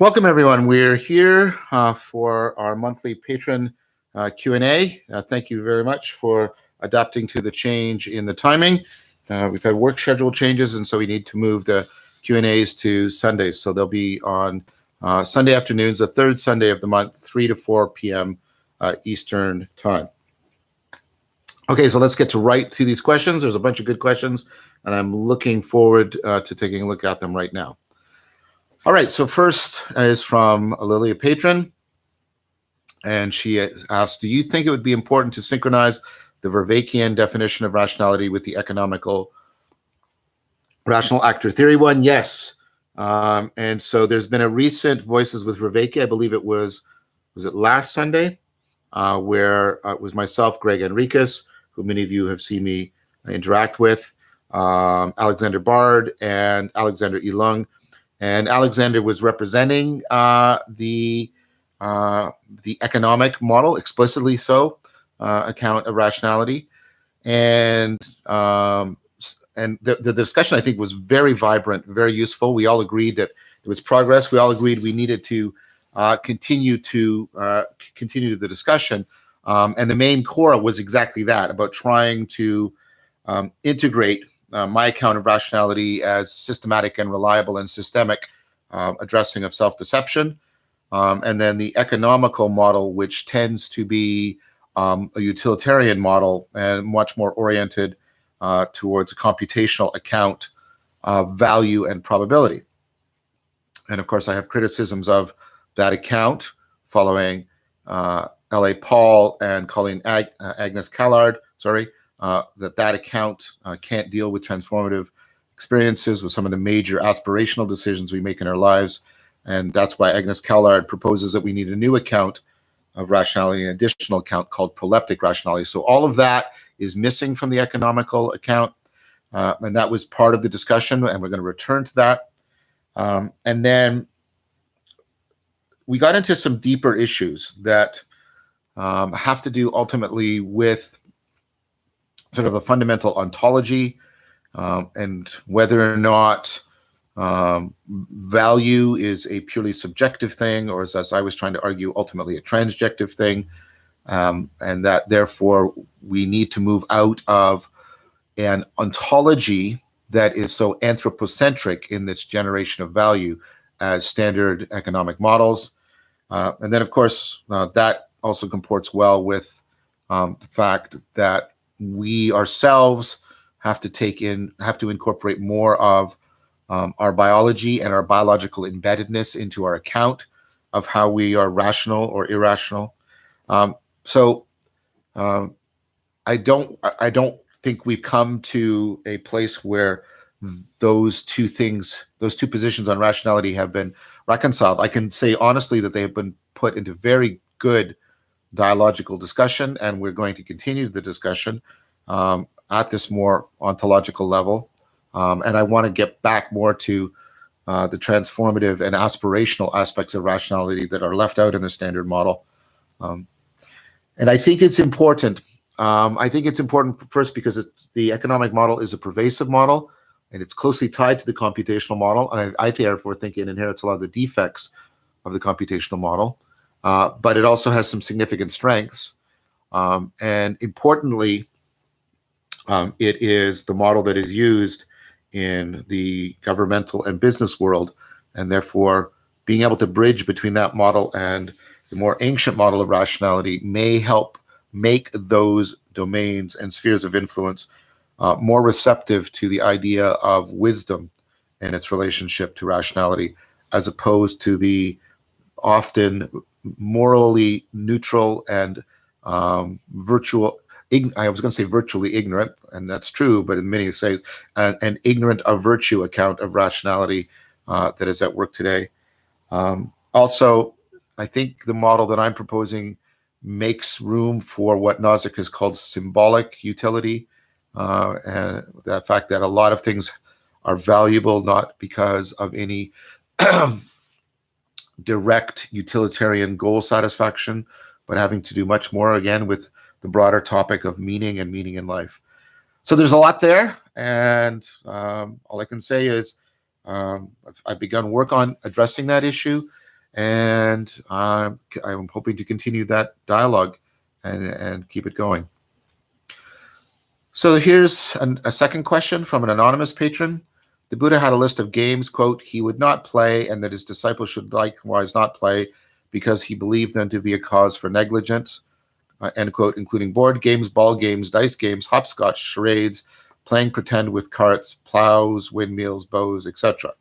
Welcome, everyone. We're here for our monthly patron Q&A. Thank you very much for adapting to the change in the timing. We've had work schedule changes, and so we need to move the Q&As to Sundays. So they'll be on Sunday afternoons, the third Sunday of the month, 3 to 4 p.m. Eastern Time. Okay, so let's get right to these questions. There's a bunch of good questions, and I'm looking forward to taking a look at them right now. All right, so first is from Lilia Patron, and she asked, do you think it would be important to synchronize the Vervaakean definition of rationality with the economical rational actor theory one? Yes. And so there's been a recent Voices with Vervaeke, I believe it was it last Sunday, where it was myself, Greg Enriquez, who many of you have seen me interact with, Alexander Bard, and Alexander Ilung. And Alexander was representing the economic model, explicitly so, account of rationality. And the discussion, I think, was very vibrant, very useful. We all agreed that there was progress. We all agreed we needed to continue the discussion. And the main core was exactly that, about trying to integrate my account of rationality as systematic and reliable and systemic addressing of self-deception. And then the economical model, which tends to be a utilitarian model and much more oriented towards a computational account of value and probability. And of course, I have criticisms of that account following L.A. Paul and Colleen Agnes Callard, that account can't deal with transformative experiences, with some of the major aspirational decisions we make in our lives. And that's why Agnes Callard proposes that we need a new account of rationality, an additional account called proleptic rationality. So all of that is missing from the economical account. And that was part of the discussion, and we're going to return to that. And then we got into some deeper issues that have to do ultimately with sort of a fundamental ontology, and whether or not value is a purely subjective thing, or as I was trying to argue, ultimately a transjective thing, and that therefore we need to move out of an ontology that is so anthropocentric in this generation of value as standard economic models. And then, of course, that also comports well with the fact that we ourselves have to incorporate more of our biology and our biological embeddedness into our account of how we are rational or irrational. So I don't think we've come to a place where those two positions on rationality have been reconciled. I can say honestly that they have been put into very good dialogical discussion, and we're going to continue the discussion at this more ontological level. And I want to get back more to the transformative and aspirational aspects of rationality that are left out in the standard model. And I think it's important. First because the economic model is a pervasive model, and it's closely tied to the computational model. And I therefore think it inherits a lot of the defects of the computational model. But it also has some significant strengths. And importantly, it is the model that is used in the governmental and business world, and therefore being able to bridge between that model and the more ancient model of rationality may help make those domains and spheres of influence more receptive to the idea of wisdom and its relationship to rationality, as opposed to the often morally neutral and virtually ignorant, and that's true, but in many ways, an ignorant of virtue account of rationality that is at work today. Also, I think the model that I'm proposing makes room for what Nozick has called symbolic utility, and the fact that a lot of things are valuable not because of any direct utilitarian goal satisfaction, but having to do much more, again, with the broader topic of meaning and meaning in life. So there's a lot there, and all I can say is I've begun work on addressing that issue. and I'm hoping to continue that dialogue and keep it going. So here's a second question from an anonymous patron. The Buddha had a list of games, quote, he would not play and that his disciples should likewise not play because he believed them to be a cause for negligence, end quote, including board games, ball games, dice games, hopscotch, charades, playing pretend with carts, plows, windmills, bows, etc.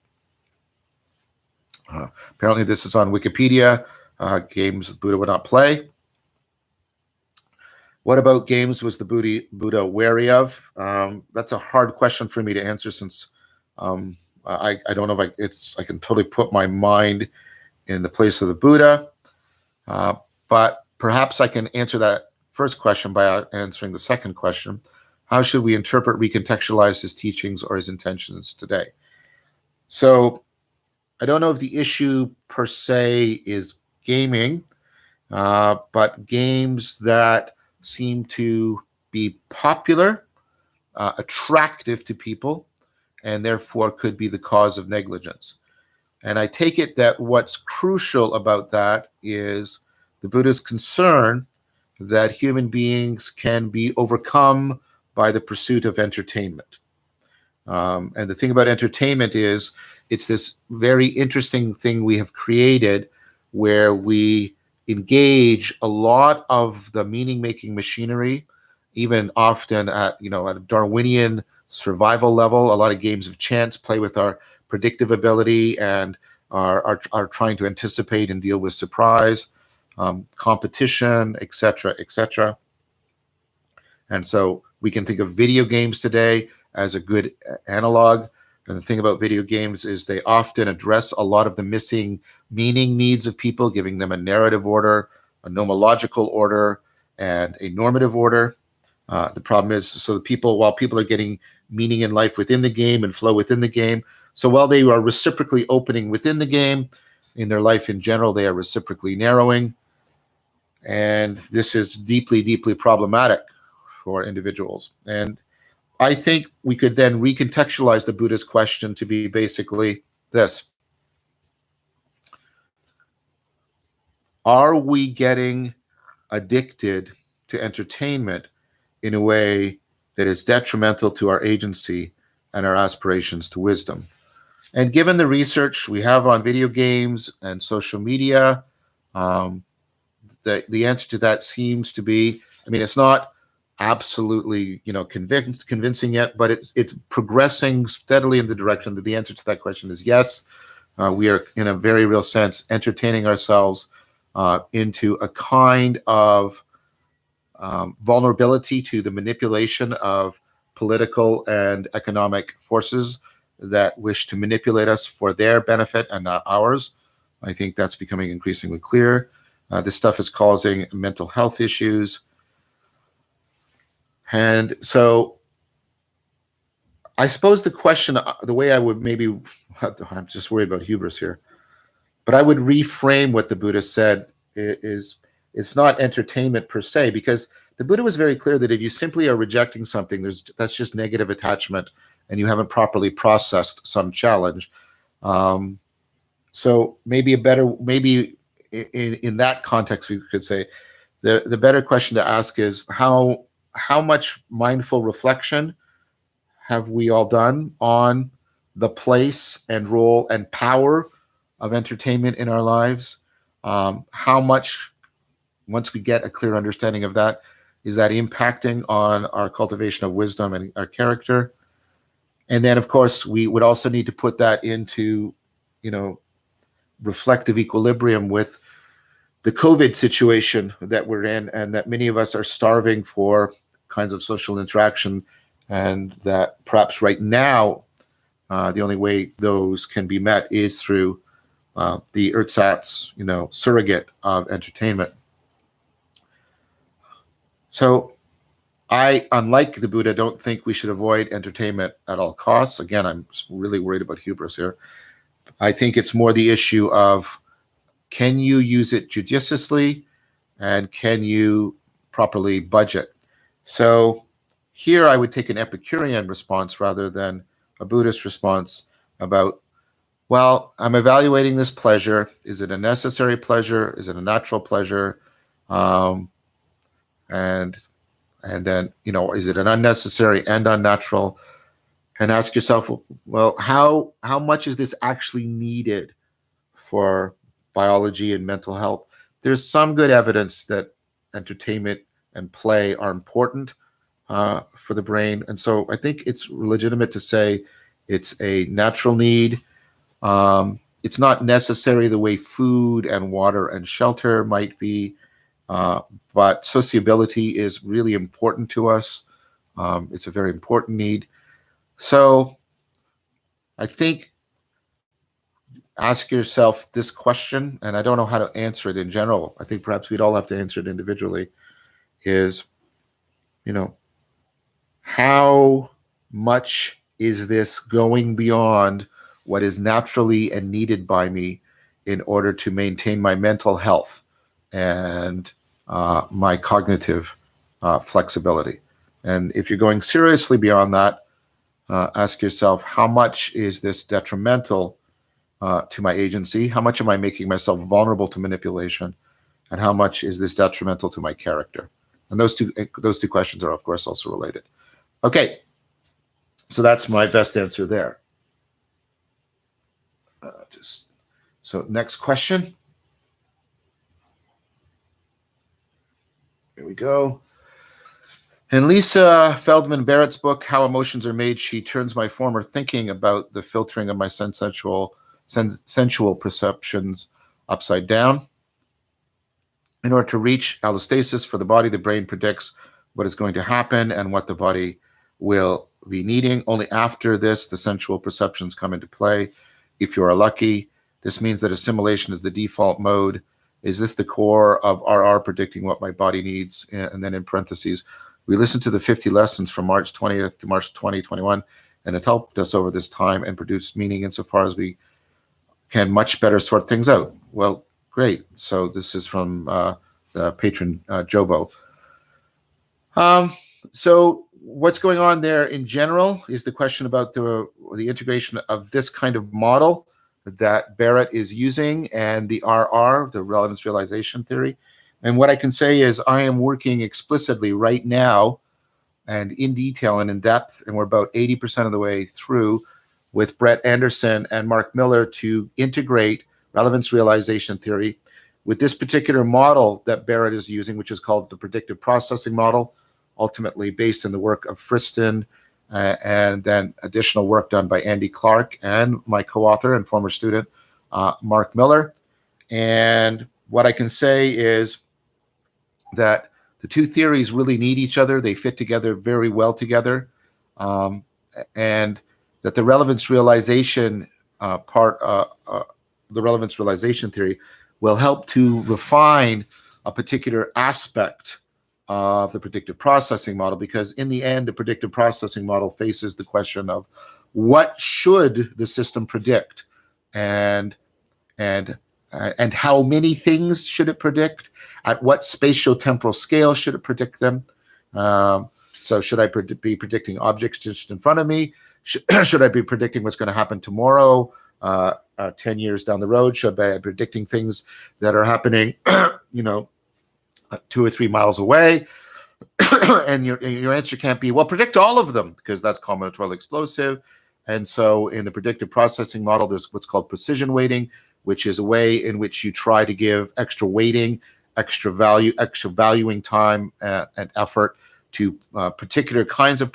Apparently this is on Wikipedia, games the Buddha would not play. What about games was the Buddha wary of? That's a hard question for me to answer since I don't know if I can totally put my mind in the place of the Buddha, but perhaps I can answer that first question by answering the second question. How should we interpret, recontextualize his teachings or his intentions today? So I don't know if the issue per se is gaming, but games that seem to be popular, attractive to people, and therefore could be the cause of negligence. And I take it that what's crucial about that is the Buddha's concern that human beings can be overcome by the pursuit of entertainment. And the thing about entertainment is it's this very interesting thing we have created where we engage a lot of the meaning-making machinery, even often at a Darwinian survival level. A lot of games of chance play with our predictive ability and are trying to anticipate and deal with surprise, competition, etc., etc. And so we can think of video games today as a good analog. And the thing about video games is they often address a lot of the missing meaning needs of people, giving them a narrative order, a nomological order, and a normative order. The problem is, so while people are getting meaning in life within the game and flow within the game, so while they are reciprocally opening within the game, in their life in general, they are reciprocally narrowing. And this is deeply, deeply problematic for individuals. And I think we could then recontextualize the Buddha's question to be basically this. Are we getting addicted to entertainment in a way that is detrimental to our agency and our aspirations to wisdom? And given the research we have on video games and social media, the answer to that seems to be, it's not absolutely convincing yet, but it's progressing steadily in the direction that the answer to that question is yes. We are, in a very real sense, entertaining ourselves into a kind of vulnerability to the manipulation of political and economic forces that wish to manipulate us for their benefit and not ours. I think that's becoming increasingly clear. This stuff is causing mental health issues. And so I suppose the question, the way I would I'm just worried about hubris here, but I would reframe what the Buddha said is it's not entertainment per se, because the Buddha was very clear that if you simply are rejecting something, that's just negative attachment and you haven't properly processed some challenge. So maybe in that context, we could say the better question to ask is how much mindful reflection have we all done on the place and role and power of entertainment in our lives? How much, once we get a clear understanding of that, is that impacting on our cultivation of wisdom and our character? And then, of course, we would also need to put that into, reflective equilibrium with the COVID situation that we're in, and that many of us are starving for kinds of social interaction, and that perhaps right now the only way those can be met is through the ersatz, surrogate of entertainment. So I, unlike the Buddha, don't think we should avoid entertainment at all costs. Again, I'm really worried about hubris here. I think it's more the issue of, can you use it judiciously and can you properly budget? So here I would take an Epicurean response rather than a Buddhist response about Well, I'm evaluating this pleasure. Is it a necessary pleasure? Is it a natural pleasure? Um, and then, is it an unnecessary and unnatural? And ask yourself, well, how much is this actually needed for biology and mental health? There's some good evidence that entertainment and play are important for the brain. And so I think it's legitimate to say it's a natural need. It's not necessary the way food and water and shelter might be, but sociability is really important to us. It's a very important need. So I think ask yourself this question, and I don't know how to answer it in general. I think perhaps we'd all have to answer it individually, is, how much is this going beyond what is naturally and needed by me in order to maintain my mental health and my cognitive flexibility? And if you're going seriously beyond that, ask yourself, how much is this detrimental to my agency? How much am I making myself vulnerable to manipulation? And how much is this detrimental to my character? And those two questions are, of course, also related. Okay, so that's my best answer there. So next question. Here we go. In Lisa Feldman Barrett's book, How Emotions Are Made, she turns my former thinking about the filtering of my sensual perceptions upside down. In order to reach allostasis for the body, the brain predicts what is going to happen and what the body will be needing. Only after this, the sensual perceptions come into play. If you are lucky, this means that assimilation is the default mode. Is this the core of RR predicting what my body needs? And then in parentheses, we listened to the 50 lessons from March 20th to March 2021, and it helped us over this time and produce meaning insofar as we can much better sort things out. Well, great. So this is from the patron Jobo. So what's going on there in general is the question about the integration of this kind of model that Barrett is using and the RR, the relevance realization theory. And what I can say is I am working explicitly right now and in detail and in depth, and we're about 80% of the way through with Brett Anderson and Mark Miller to integrate relevance realization theory with this particular model that Barrett is using, which is called the predictive processing model, ultimately based in the work of Friston, and then additional work done by Andy Clark and my co-author and former student, Mark Miller. And what I can say is that the two theories really need each other. They fit together very well together. And that the relevance realization the relevance realization theory will help to refine a particular aspect of the predictive processing model, because in the end, the predictive processing model faces the question of what should the system predict, and how many things should it predict, at what spatiotemporal scale should it predict them. So should I be predicting objects just in front of me? Should I be predicting what's going to happen tomorrow, 10 years down the road? Should I be predicting things that are happening 2 or 3 miles away? And your answer can't be, well, predict all of them, because that's combinatorial explosive. And so in the predictive processing model, there's what's called precision weighting, which is a way in which you try to give extra weighting, extra valuing time and effort to particular kinds of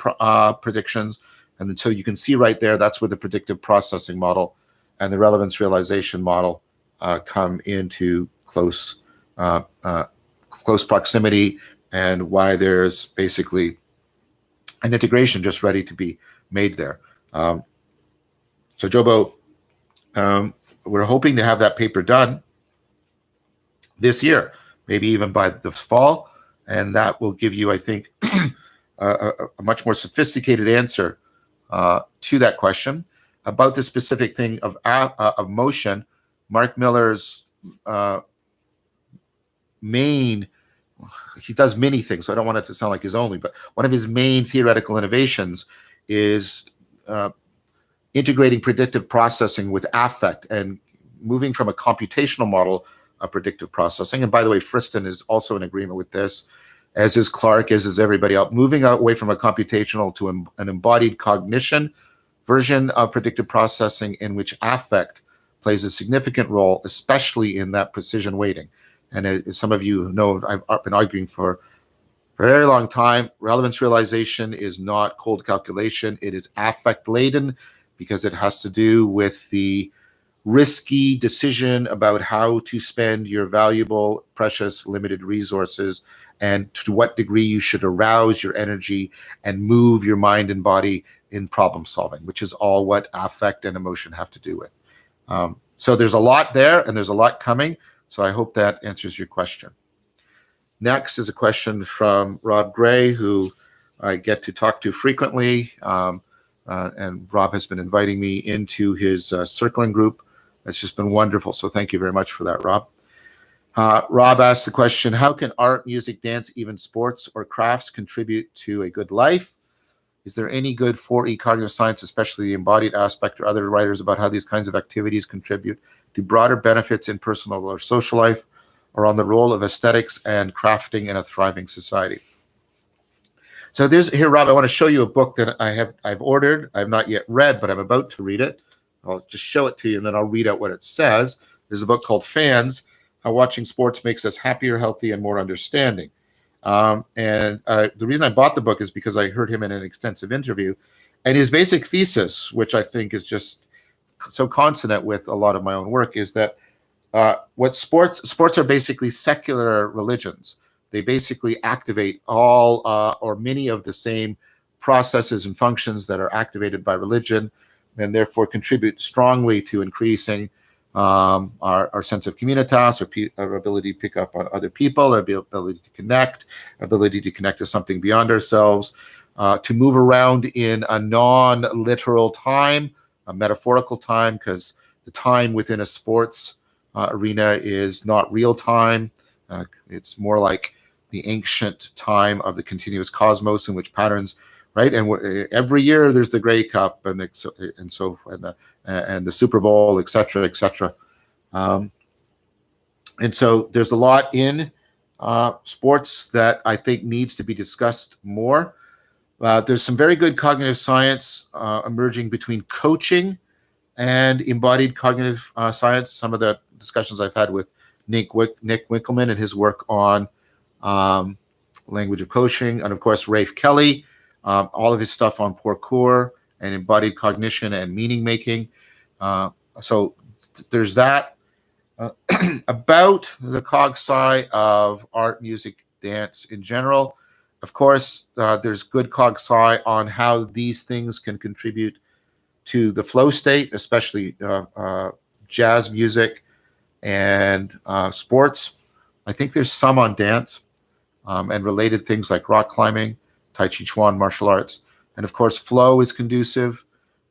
predictions. And so you can see right there, that's where the predictive processing model and the relevance realization model come into close proximity, and why there's basically an integration just ready to be made there. So Jobo, we're hoping to have that paper done this year, maybe even by the fall, and that will give you, I think, a much more sophisticated answer to that question. About the specific thing of motion, Mark Miller's he does many things, so I don't want it to sound like his only, but one of his main theoretical innovations is integrating predictive processing with affect and moving from a computational model of predictive processing. And by the way, Friston is also in agreement with this, as is Clark, as is everybody else, moving away from a computational to an embodied cognition version of predictive processing in which affect plays a significant role, especially in that precision weighting. And as some of you know, I've been arguing for a very long time, relevance realization is not cold calculation. It is affect laden because it has to do with the risky decision about how to spend your valuable, precious, limited resources, and to what degree you should arouse your energy and move your mind and body in problem solving, which is all what affect and emotion have to do with. So there's a lot there, and there's a lot coming. So I hope that answers your question. Next is a question from Rob Gray, who I get to talk to frequently. And Rob has been inviting me into his circling group. It's just been wonderful. So thank you very much for that, Rob. Rob asked the question, how can art, music, dance, even sports or crafts contribute to a good life? Is there any good 4E cognitive science, especially the embodied aspect, or other writers about how these kinds of activities contribute to broader benefits in personal or social life, or on the role of aesthetics and crafting in a thriving society? So there's here, Rob, I want to show you a book that I've ordered. I've not yet read, but I'm about to read it. I'll just show it to you, and then I'll read out what it says. There's a book called Fans, How Watching Sports Makes Us Happier, Healthy, and More Understanding. The reason I bought the book is because I heard him in an extensive interview, and his basic thesis, which I think is just so consonant with a lot of my own work, is that what sports are basically secular religions. They basically activate all or many of the same processes and functions that are activated by religion, and therefore contribute strongly to increasing our sense of communitas, our ability to pick up on other people, our ability to connect to something beyond ourselves, to move around in a non-literal time, a metaphorical time, because the time within a sports arena is not real time. It's more like the ancient time of the continuous cosmos in which patterns, right? And every year there's the Grey Cup and the Super Bowl, et cetera, et cetera. And so there's a lot in sports that I think needs to be discussed more. There's some very good cognitive science emerging between coaching and embodied cognitive science. Some of the discussions I've had with Nick Winkelman and his work on language of coaching, and of course Rafe Kelly, all of his stuff on parkour and embodied cognition and meaning making. So there's that. About the cog sci of art, music, dance in general. Of course, there's good cog sci on how these things can contribute to the flow state, especially jazz music and sports. I think there's some on dance and related things like rock climbing, Tai Chi Chuan, martial arts. And of course, flow is conducive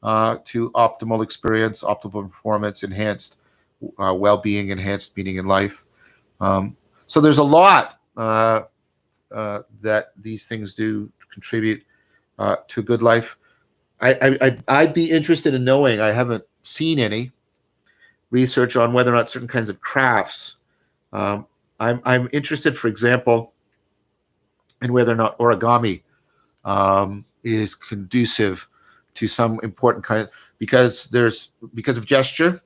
to optimal experience, optimal performance, enhanced well-being, enhanced meaning in life. So there's a lot that these things do contribute to a good life. I'd be interested in knowing, I haven't seen any research on whether or not certain kinds of crafts. I'm interested, for example, in whether or not origami is conducive to some important kind, because of gesture,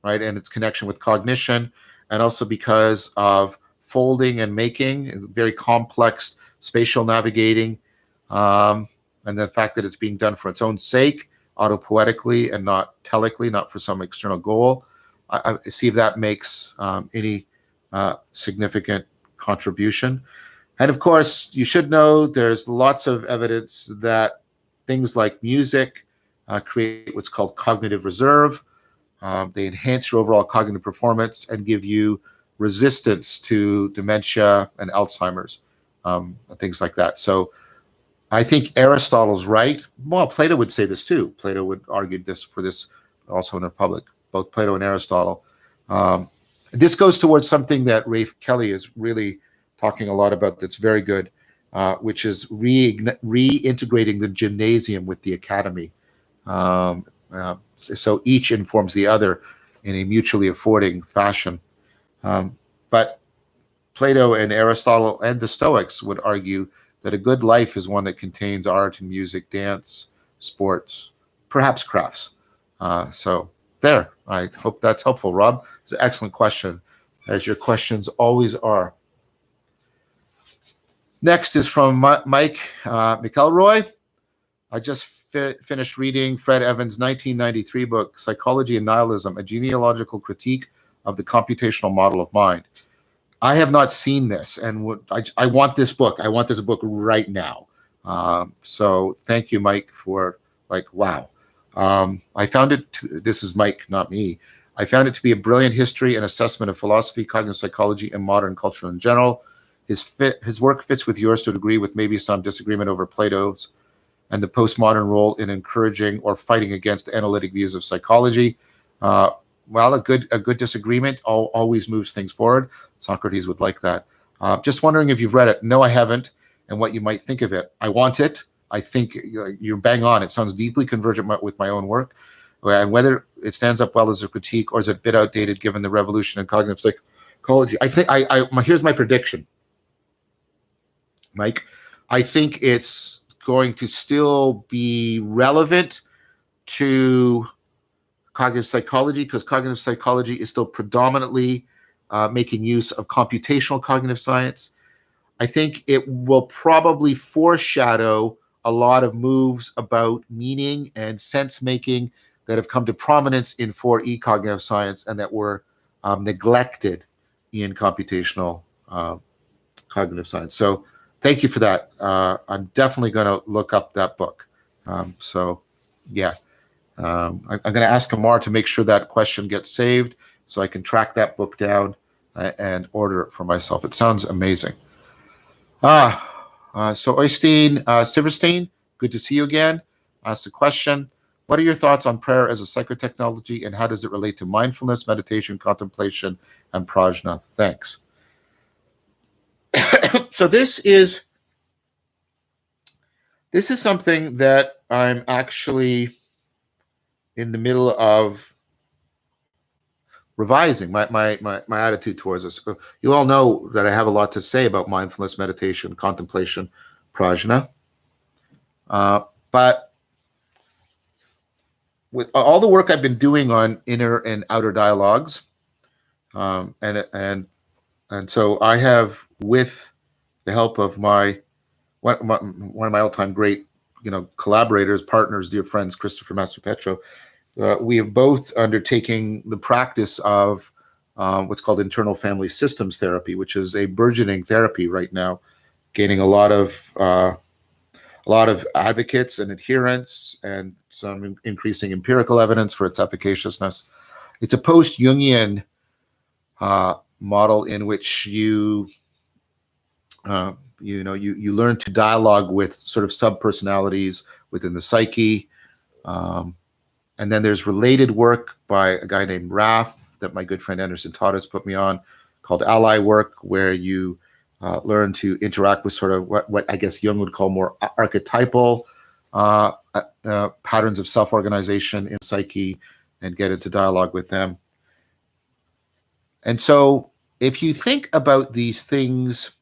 right, and its connection with cognition, and also because of folding and making, very complex spatial navigating, and the fact that it's being done for its own sake, autopoetically and not telically, not for some external goal. I see if that makes any significant contribution. And of course, you should know there's lots of evidence that things like music create what's called cognitive reserve. They enhance your overall cognitive performance and give you resistance to dementia and Alzheimer's, things like that. So I think Aristotle's right. Well, Plato would say this too. Plato would argue this also in the Republic, both Plato and Aristotle. This goes towards something that Rafe Kelly is really talking a lot about that's very good, which is reintegrating the gymnasium with the academy. So each informs the other in a mutually affording fashion. But Plato and Aristotle and the Stoics would argue that a good life is one that contains art and music, dance, sports, perhaps crafts. So there, I hope that's helpful, Rob. It's an excellent question, as your questions always are. Next is from Mike McElroy. I just finished reading Fred Evans' 1993 book, Psychology and Nihilism, A Genealogical Critique of the Computational Model of Mind. I have not seen this, and I want this book. I want this book right now. So thank you, Mike, for wow. I found it, this is Mike, not me. I found it to be a brilliant history and assessment of philosophy, cognitive psychology, and modern culture in general. His work fits with yours to a degree, with maybe some disagreement over Plato's and the postmodern role in encouraging or fighting against analytic views of psychology. Well, a good disagreement always moves things forward. Socrates would like that. Just wondering if you've read it. No, I haven't, and what you might think of it. I want it. I think you're bang on. It sounds deeply convergent with my own work, and whether it stands up well as a critique or is it a bit outdated given the revolution in cognitive psychology. I think here's my prediction, Mike. I think it's going to still be relevant to cognitive psychology, because cognitive psychology is still predominantly making use of computational cognitive science. I think it will probably foreshadow a lot of moves about meaning and sense making that have come to prominence in 4E cognitive science and that were neglected in computational cognitive science. So thank you for that. I'm definitely going to look up that book. So yeah. I'm going to ask Amar to make sure that question gets saved so I can track that book down and order it for myself. It sounds amazing. So Oystein Siverstein, good to see you again. Ask a question. What are your thoughts on prayer as a psychotechnology, and how does it relate to mindfulness, meditation, contemplation, and prajna? Thanks. So this is something that I'm actually in the middle of revising my attitude towards this. You all know that I have a lot to say about mindfulness, meditation, contemplation, prajna. But with all the work I've been doing on inner and outer dialogues, and so I have, with the help of one of my all-time great collaborators, partners, dear friends, Christopher Mastropietro, we have both undertaking the practice of what's called internal family systems therapy, which is a burgeoning therapy right now, gaining a lot of advocates and adherents, and some increasing empirical evidence for its efficaciousness. It's a post-Jungian model in which you learn to dialogue with sort of sub-personalities within the psyche. And then there's related work by a guy named Raf that my good friend Anderson Todd has put me on, called ally work, where you learn to interact with sort of what I guess Jung would call more archetypal patterns of self-organization in psyche, and get into dialogue with them. And so if you think about these things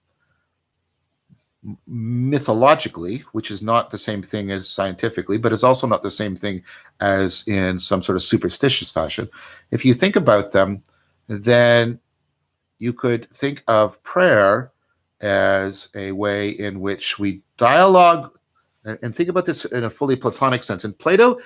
mythologically, which is not the same thing as scientifically, but is also not the same thing as in some sort of superstitious fashion. If you think about them, then you could think of prayer as a way in which we dialogue, and think about this in a fully Platonic sense. In Plato,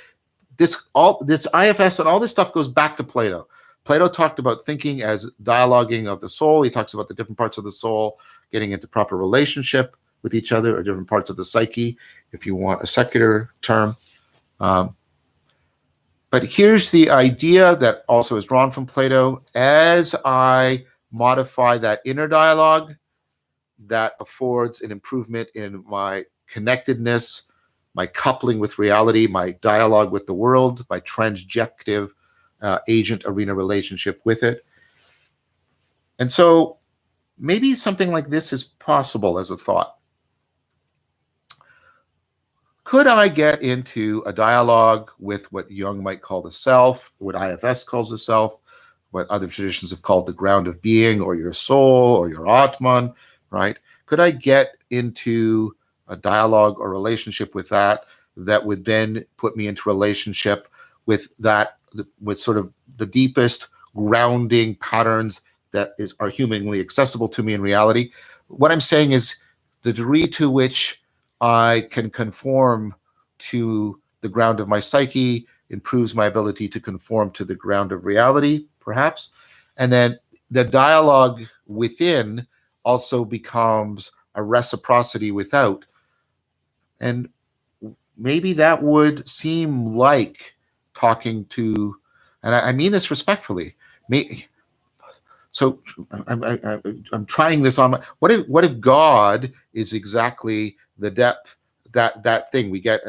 this IFS and all this stuff goes back to Plato. Plato talked about thinking as dialoguing of the soul. He talks about the different parts of the soul getting into proper relationship with each other, or different parts of the psyche, if you want a secular term. But here's the idea that also is drawn from Plato. As I modify that inner dialogue, that affords an improvement in my connectedness, my coupling with reality, my dialogue with the world, my transjective agent arena relationship with it. And so maybe something like this is possible as a thought. Could I get into a dialogue with what Jung might call the self, what IFS calls the self, what other traditions have called the ground of being, or your soul, or your Atman, right? Could I get into a dialogue or relationship with that would then put me into relationship with that, with sort of the deepest grounding patterns that are humanly accessible to me in reality? What I'm saying is the degree to which I can conform to the ground of my psyche improves my ability to conform to the ground of reality, perhaps. And then the dialogue within also becomes a reciprocity without. And maybe that would seem like talking to, and I mean this respectfully. So I'm trying this on. What if God is exactly the depth, that thing? We get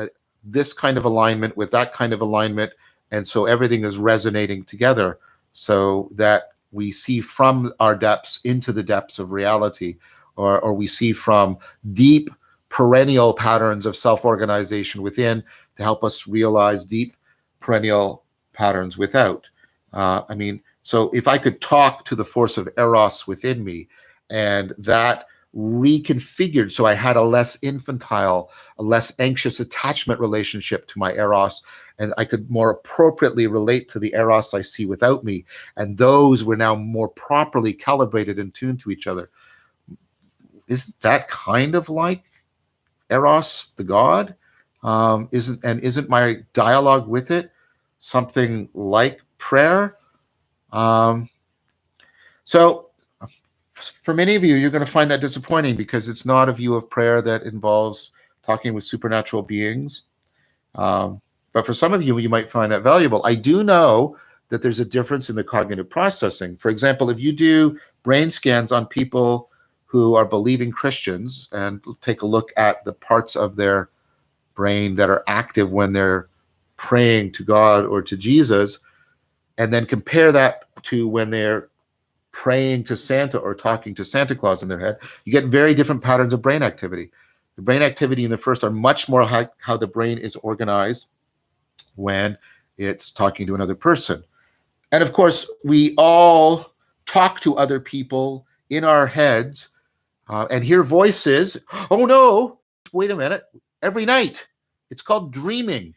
this kind of alignment with that kind of alignment, and so everything is resonating together, so that we see from our depths into the depths of reality, or we see from deep perennial patterns of self-organization within to help us realize deep perennial patterns without. I mean, so if I could talk to the force of Eros within me, and that reconfigured so I had a less infantile, a less anxious attachment relationship to my Eros, and I could more appropriately relate to the Eros I see without me, and those were now more properly calibrated and tuned to each other. Isn't that kind of like Eros, the god? Isn't my dialogue with it something like prayer? So for many of you, you're going to find that disappointing because it's not a view of prayer that involves talking with supernatural beings. But for some of you, you might find that valuable. I do know that there's a difference in the cognitive processing. For example, if you do brain scans on people who are believing Christians and take a look at the parts of their brain that are active when they're praying to God or to Jesus, and then compare that to when they're praying to Santa or talking to Santa Claus in their head, you get very different patterns of brain activity. The brain activity in the first are much more how the brain is organized when it's talking to another person. And of course, we all talk to other people in our heads and hear voices. Oh no, wait a minute. Every night. It's called dreaming.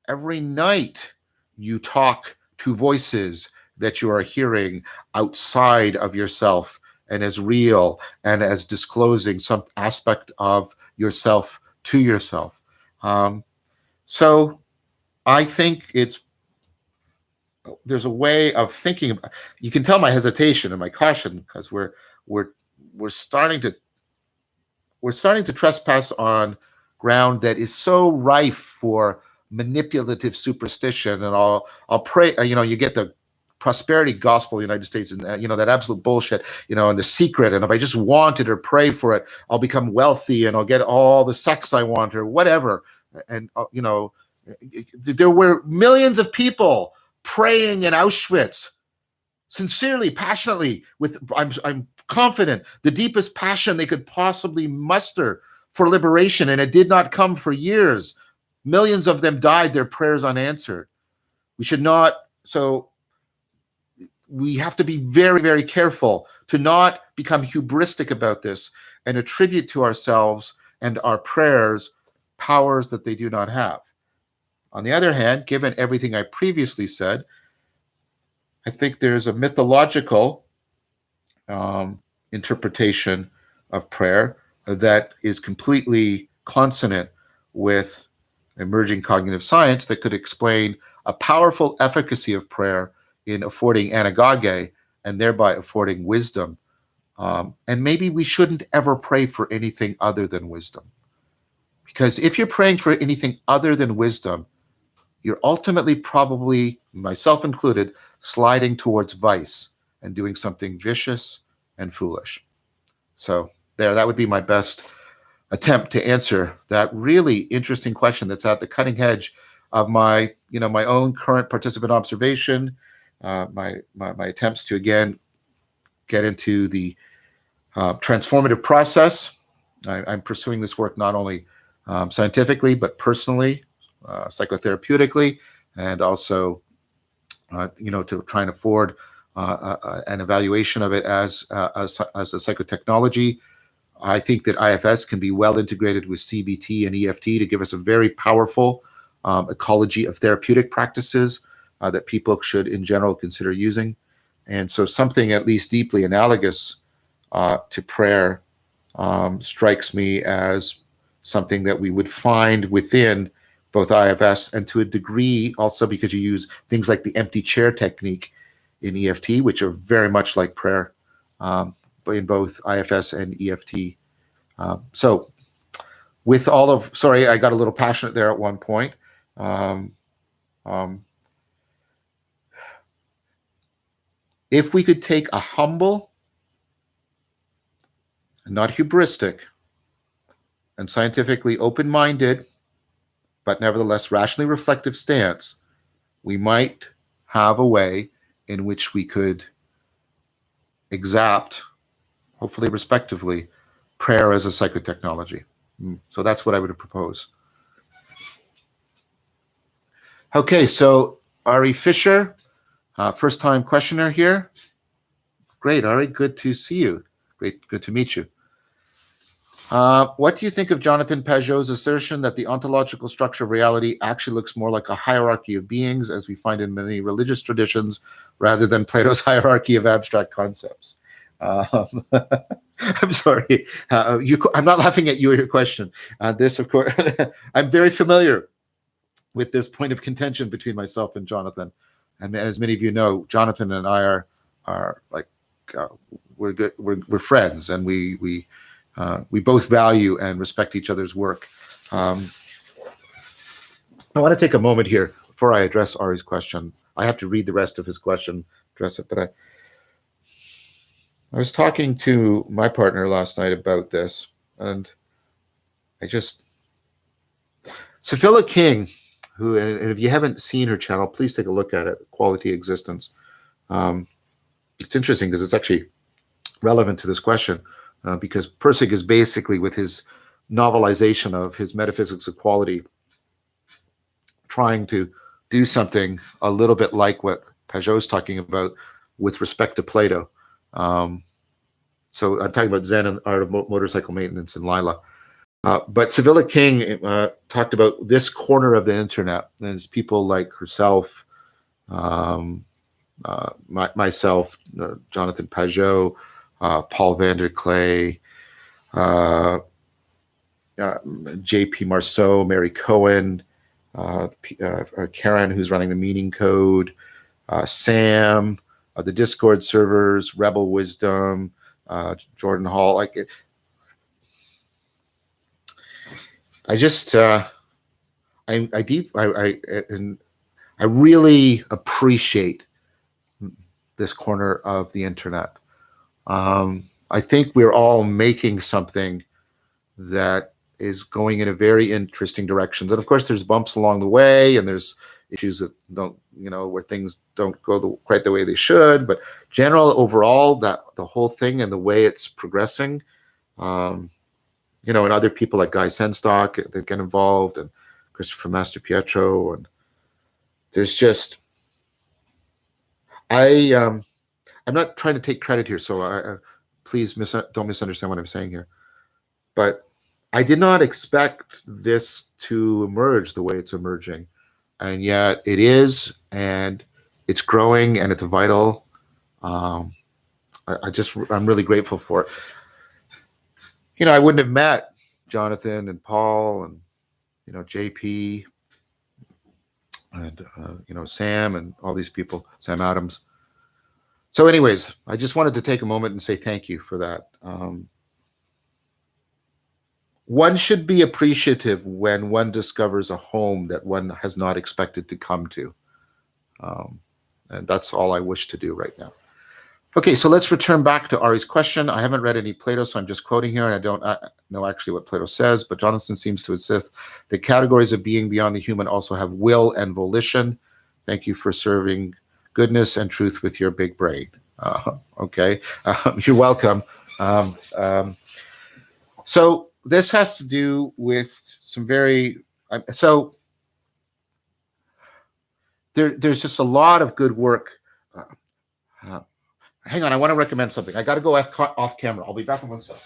Every night you talk to voices that you are hearing outside of yourself and as real and as disclosing some aspect of yourself to yourself. So I think there's a way of thinking. You can tell my hesitation and my caution because we're starting to trespass on ground that is so rife for manipulative superstition. And I'll pray. You get the prosperity gospel of the United States, and that absolute bullshit. And the secret. And if I just want it or pray for it, I'll become wealthy and I'll get all the sex I want or whatever. And there were millions of people praying in Auschwitz, sincerely, passionately, I'm confident, the deepest passion they could possibly muster for liberation, and it did not come for years. Millions of them died, their prayers unanswered. So we have to be very, very careful to not become hubristic about this and attribute to ourselves and our prayers powers that they do not have. On the other hand, given everything I previously said, I think there's a mythological interpretation of prayer that is completely consonant with emerging cognitive science that could explain a powerful efficacy of prayer in affording anagoge and thereby affording wisdom. And maybe we shouldn't ever pray for anything other than wisdom. Because if you're praying for anything other than wisdom, you're ultimately, probably, myself included, sliding towards vice and doing something vicious and foolish. So that would be my best attempt to answer that really interesting question that's at the cutting edge of my own current participant observation, my attempts to, again, get into the transformative process. I'm pursuing this work not only scientifically, but personally, psychotherapeutically, and also, to try and afford an evaluation of it as a psychotechnology. I think that IFS can be well integrated with CBT and EFT to give us a very powerful ecology of therapeutic practices that people should, in general, consider using. And so something at least deeply analogous to prayer strikes me as something that we would find within both IFS and, to a degree, also because you use things like the empty chair technique in EFT, which are very much like prayer, but in both IFS and EFT. So with all of, sorry, I got a little passionate there at one point. If we could take a humble, not hubristic, and scientifically open-minded, but nevertheless rationally reflective stance, we might have a way in which we could exact, hopefully respectively, prayer as a psychotechnology. So that's what I would propose. Okay, so Ari Fisher, first-time questioner here. Great, Ari, good to see you. Great, good to meet you. What do you think of Jonathan Pageau's assertion that the ontological structure of reality actually looks more like a hierarchy of beings, as we find in many religious traditions, rather than Plato's hierarchy of abstract concepts? I'm sorry. I'm not laughing at you or your question. This, of course, I'm very familiar with this point of contention between myself and Jonathan. And as many of you know, Jonathan and I are like we're good. We're friends, and we both value and respect each other's work. I want to take a moment here before I address Ari's question. I have to read the rest of his question, address it, but I was talking to my partner last night about this, and Sophia King, who, and if you haven't seen her channel, please take a look at it, Quality Existence. It's interesting because it's actually relevant to this question, because Pirsig is basically, with his novelization of his Metaphysics of Quality, trying to do something a little bit like what Pageau's talking about with respect to Plato. So I'm talking about Zen and Art of Motorcycle Maintenance in Lila. But Sevilla King talked about this corner of the internet. There's people like herself, myself, Jonathan Pageau, Paul Vanderklay, J.P. Marceau, Mary Cohen, Karen, who's running the Meaning Code, Sam, the Discord servers, Rebel Wisdom, Jordan Hall. I really appreciate this corner of the internet. I think we're all making something that is going in a very interesting direction. And of course, there's bumps along the way, and there's issues that don't, where things don't go quite the way they should. But overall, that the whole thing and the way it's progressing, and other people like Guy Senstock that get involved, and Christopher Master Pietro, and there's just, I'm not trying to take credit here, so please don't misunderstand what I'm saying here. But I did not expect this to emerge the way it's emerging, and yet it is, and it's growing, and it's vital. I'm really grateful for it. I wouldn't have met Jonathan and Paul and JP and Sam and all these people, Sam Adams. So anyways, I just wanted to take a moment and say thank you for that. One should be appreciative when one discovers a home that one has not expected to come to. And that's all I wish to do right now. Okay, so let's return back to Ari's question. I haven't read any Plato, so I'm just quoting here, and I don't know actually what Plato says, but Jonathan seems to insist that categories of being beyond the human also have will and volition. Thank you for serving goodness and truth with your big brain. Okay, you're welcome. So this has to do with some very so there's just a lot of good work. Hang on, I want to recommend something. I got to go off camera. I'll be back in 1 second.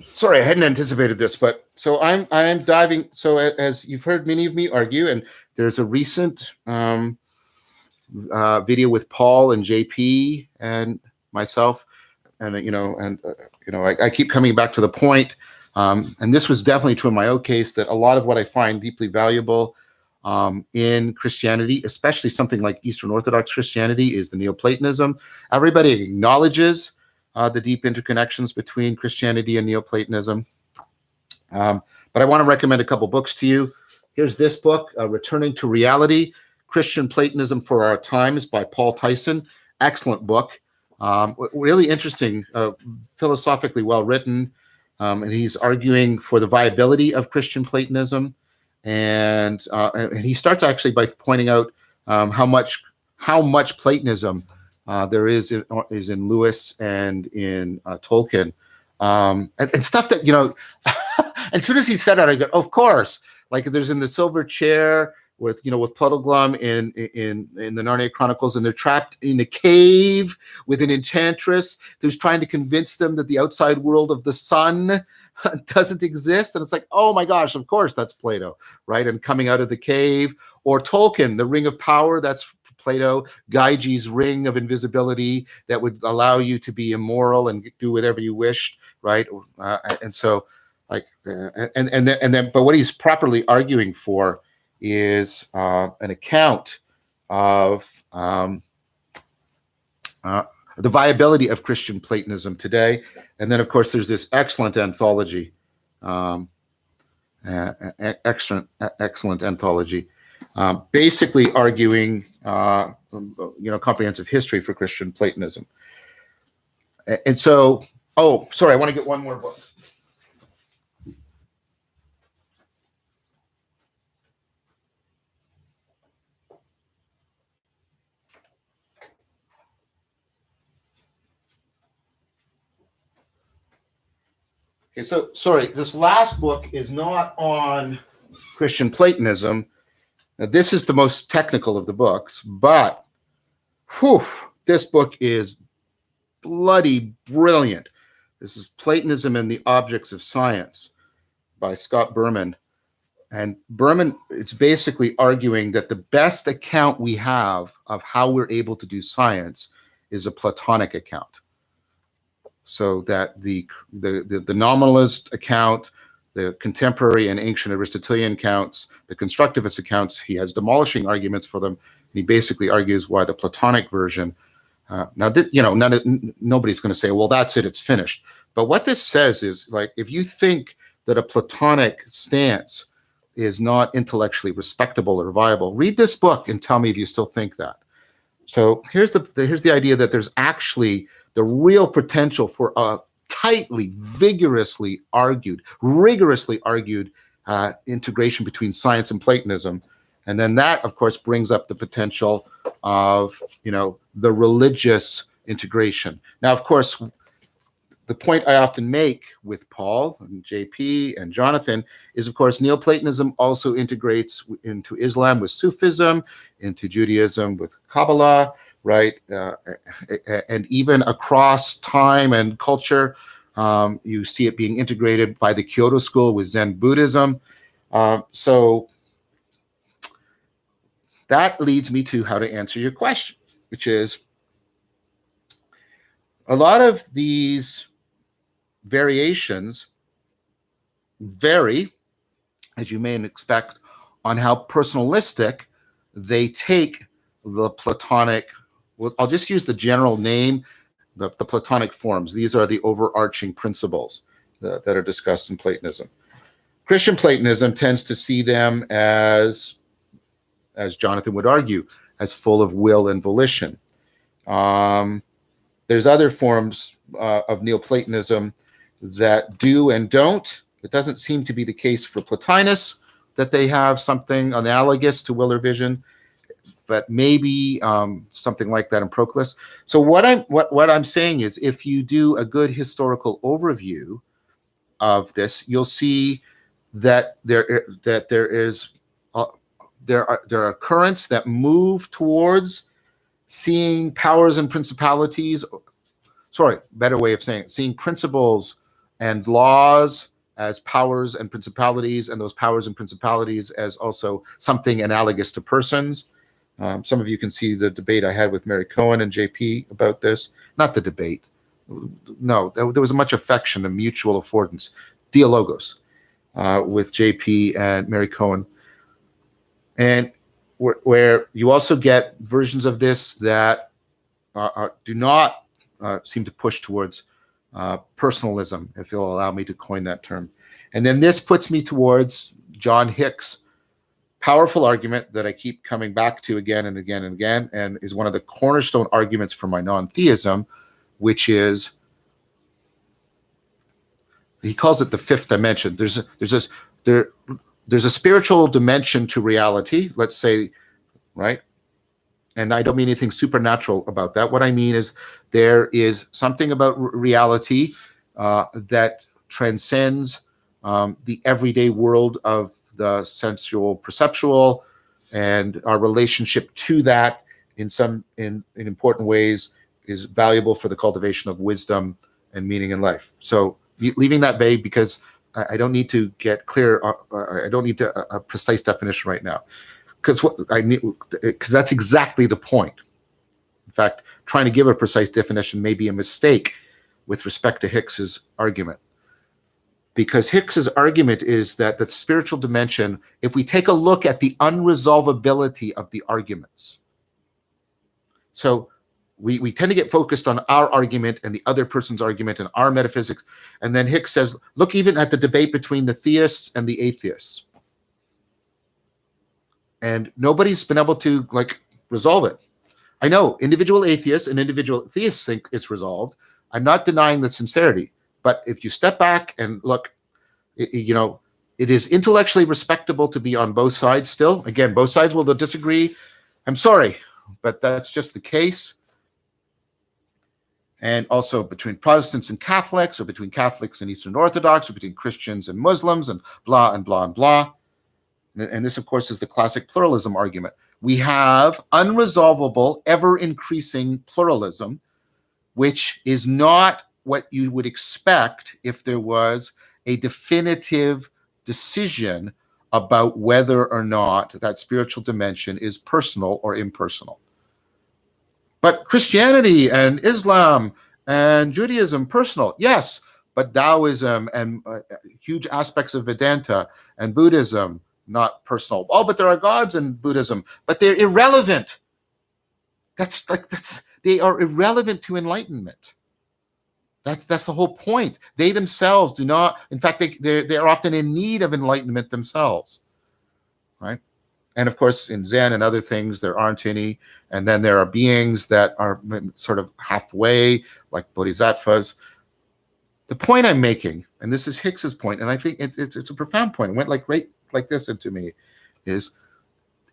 Sorry, I hadn't anticipated this, but so I'm diving. So as you've heard many of me argue, and there's a recent video with Paul and JP and myself, and I keep coming back to the point, and this was definitely true in my own case, that a lot of what I find deeply valuable in Christianity, especially something like Eastern Orthodox Christianity, is the Neoplatonism. Everybody acknowledges the deep interconnections between Christianity and Neoplatonism. But I want to recommend a couple books to you. Here's this book, Returning to Reality, Christian Platonism for Our Times by Paul Tyson. Excellent book. Really interesting, philosophically well written. And he's arguing for the viability of Christian Platonism. And he starts actually by pointing out how much Platonism there is in Lewis and in Tolkien, and stuff that, and as soon as he said that, I go, of course, like there's in the Silver Chair with Puddleglum in the Narnia Chronicles, and they're trapped in a cave with an enchantress who's trying to convince them that the outside world of the sun doesn't exist, and it's like, oh my gosh, of course that's Plato, right? And coming out of the cave, or Tolkien, the Ring of Power, that's Plato, Gyges' ring of invisibility that would allow you to be immoral and do whatever you wished, right? And so, like, and then, but what he's properly arguing for is an account of the viability of Christian Platonism today. And then, of course, there's this excellent anthology, excellent anthology, basically arguing, comprehensive history for Christian Platonism. And so, oh, sorry, I want to get one more book. Okay, so sorry, this last book is not on Christian Platonism. Now, this is the most technical of the books, but this book is bloody brilliant. This is Platonism and the Objects of Science by Scott Berman. And Berman, it's basically arguing that the best account we have of how we're able to do science is a Platonic account. So that the nominalist account, the contemporary and ancient Aristotelian accounts, the constructivist accounts, he has demolishing arguments for them. And he basically argues why the Platonic version. Nobody's going to say, well, that's it, it's finished. But what this says is, like, if you think that a Platonic stance is not intellectually respectable or viable, read this book and tell me if you still think that. So here's the idea that there's actually the real potential for a tightly, rigorously argued integration between science and Platonism. And then that, of course, brings up the potential of, the religious integration. Now, of course, the point I often make with Paul and JP and Jonathan is, of course, Neoplatonism also integrates into Islam with Sufism, into Judaism with Kabbalah, right? And even across time and culture, you see it being integrated by the Kyoto School with Zen Buddhism. So that leads me to how to answer your question, which is a lot of these variations vary, as you may expect, on how personalistic they take the Platonic. Well, I'll just use the general name, the Platonic forms. These are the overarching principles that are discussed in Platonism. Christian Platonism tends to see them as Jonathan would argue, as full of will and volition. There's other forms of Neoplatonism that do and don't. It doesn't seem to be the case for Plotinus that they have something analogous to will or vision, but maybe something like that in Proclus. So what I'm saying is, if you do a good historical overview of this, you'll see that there are currents that move towards seeing powers and principalities. Sorry, better way of saying it, seeing principles and laws as powers and principalities, and those powers and principalities as also something analogous to persons. Some of you can see the debate I had with Mary Cohen and JP about this. Not the debate. No, there was much affection and mutual affordance. Dialogos with JP and Mary Cohen. And where you also get versions of this that do not seem to push towards personalism, if you'll allow me to coin that term. And then this puts me towards John Hick's powerful argument that I keep coming back to again and again and again, and is one of the cornerstone arguments for my non-theism, which is, he calls it the fifth dimension. There's a spiritual dimension to reality, let's say, right? And I don't mean anything supernatural about that. What I mean is there is something about reality that transcends the everyday world of the sensual perceptual, and our relationship to that in important ways is valuable for the cultivation of wisdom and meaning in life. So leaving that vague, because I don't need to get clear. I don't need a precise definition right now, because that's exactly the point. In fact, trying to give a precise definition may be a mistake with respect to Hicks's argument, because Hicks's argument is that the spiritual dimension, if we take a look at the unresolvability of the arguments, so we tend to get focused on our argument and the other person's argument and our metaphysics, and then Hicks says, look even at the debate between the theists and the atheists. And nobody's been able to resolve it. I know individual atheists and individual theists think it's resolved. I'm not denying the sincerity, but if you step back and look, it is intellectually respectable to be on both sides still. Again, both sides will disagree. I'm sorry, but that's just the case. And also between Protestants and Catholics, or between Catholics and Eastern Orthodox, or between Christians and Muslims, and blah and blah and blah. And this, of course, is the classic pluralism argument. We have unresolvable, ever-increasing pluralism, which is not what you would expect if there was a definitive decision about whether or not that spiritual dimension is personal or impersonal. But Christianity and Islam and Judaism, personal, yes, but Taoism and huge aspects of Vedanta and Buddhism, not personal. Oh, but there are gods in Buddhism, but they're irrelevant. They are irrelevant to enlightenment. That's the whole point. They themselves do not, in fact, they're often in need of enlightenment themselves, right? And of course, in Zen and other things, there aren't any. And then there are beings that are sort of halfway, like bodhisattvas. The point I'm making, and this is Hicks's point, and I think it's a profound point. It went right like this into me, is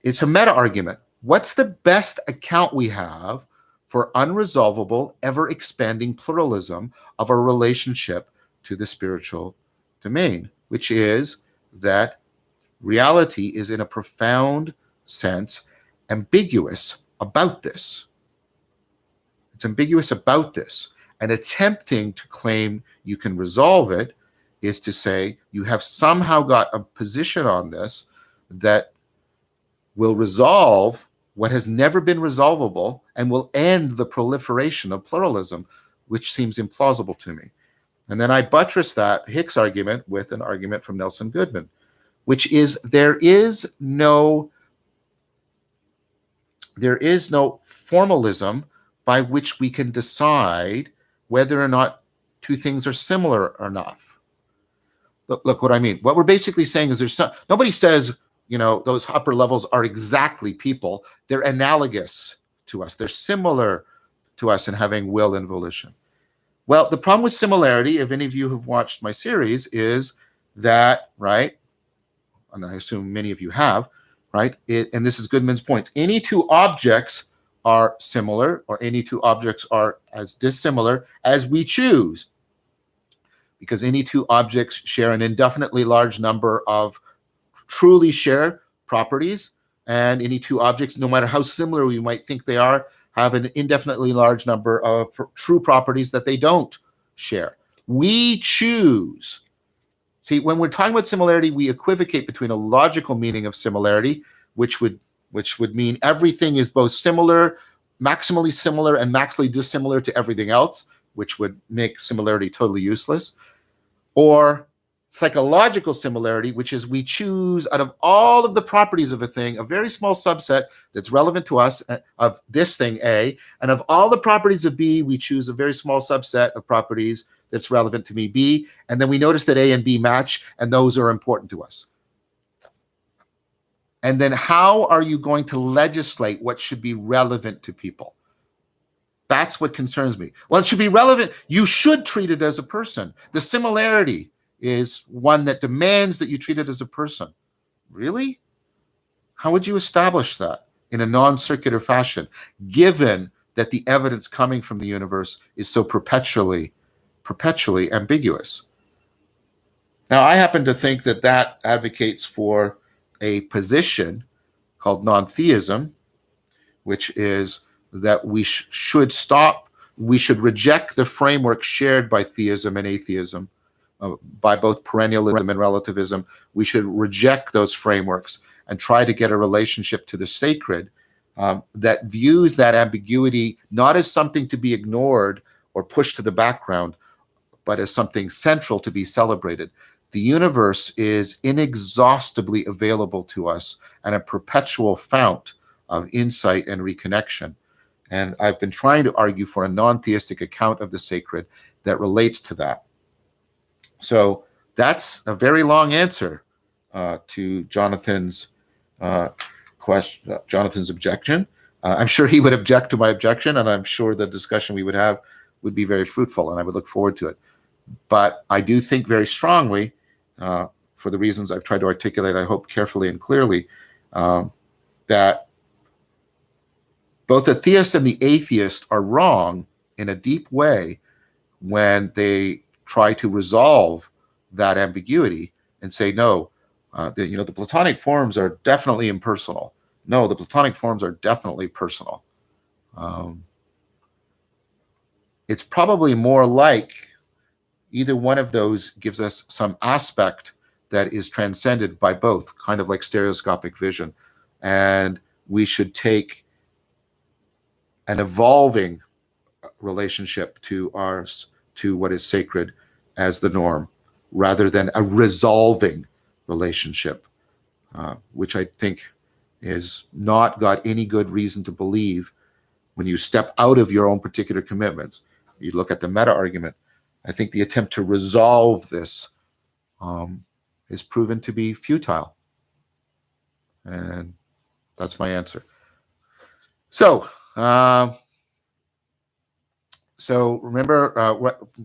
it's a meta argument. What's the best account we have for unresolvable, ever-expanding pluralism of our relationship to the spiritual domain, which is that reality is, in a profound sense, ambiguous about this. It's ambiguous about this. And attempting to claim you can resolve it is to say you have somehow got a position on this that will resolve what has never been resolvable and will end the proliferation of pluralism, which seems implausible to me. And then I buttress that Hicks argument with an argument from Nelson Goodman, which is there is no formalism by which we can decide whether or not two things are similar enough. Look what I mean. What we're basically saying is nobody says, those upper levels are exactly people. They're analogous to us. They're similar to us in having will and volition. Well, the problem with similarity, if any of you have watched my series, is that, right, and I assume many of you have, right, and this is Goodman's point, any two objects are similar, or any two objects are as dissimilar as we choose, because any two objects share an indefinitely large number of truly share properties, and any two objects, no matter how similar we might think they are, have an indefinitely large number of true properties that they don't share. We choose. See, when we're talking about similarity, we equivocate between a logical meaning of similarity, which would mean everything is both similar, maximally similar, and maximally dissimilar to everything else, which would make similarity totally useless, or psychological similarity, which is we choose out of all of the properties of a thing, a very small subset that's relevant to us of this thing A, and of all the properties of B, we choose a very small subset of properties that's relevant to me, B, and then we notice that A and B match, and those are important to us. And then how are you going to legislate what should be relevant to people? That's what concerns me. Well, it should be relevant. You should treat it as a person. The similarity is one that demands that you treat it as a person. Really? How would you establish that in a non-circular fashion, given that the evidence coming from the universe is so perpetually ambiguous? Now, I happen to think that that advocates for a position called non-theism, which is that we should reject the framework shared by theism and atheism, by both perennialism and relativism. We should reject those frameworks and try to get a relationship to the sacred that views that ambiguity not as something to be ignored or pushed to the background, but as something central to be celebrated. The universe is inexhaustibly available to us and a perpetual fount of insight and reconnection. And I've been trying to argue for a non-theistic account of the sacred that relates to that. So that's a very long answer to Jonathan's question, Jonathan's objection. I'm sure he would object to my objection, and I'm sure the discussion we would have would be very fruitful, and I would look forward to it. But I do think very strongly, for the reasons I've tried to articulate, I hope carefully and clearly, that both the theist and the atheist are wrong in a deep way when they try to resolve that ambiguity and say, no, the Platonic forms are definitely impersonal. No, the Platonic forms are definitely personal. It's probably more like either one of those gives us some aspect that is transcended by both, kind of like stereoscopic vision. And we should take an evolving relationship to what is sacred as the norm, rather than a resolving relationship, which I think is not got any good reason to believe when you step out of your own particular commitments. You look at the meta argument. I think the attempt to resolve this is proven to be futile. And that's my answer. So remember,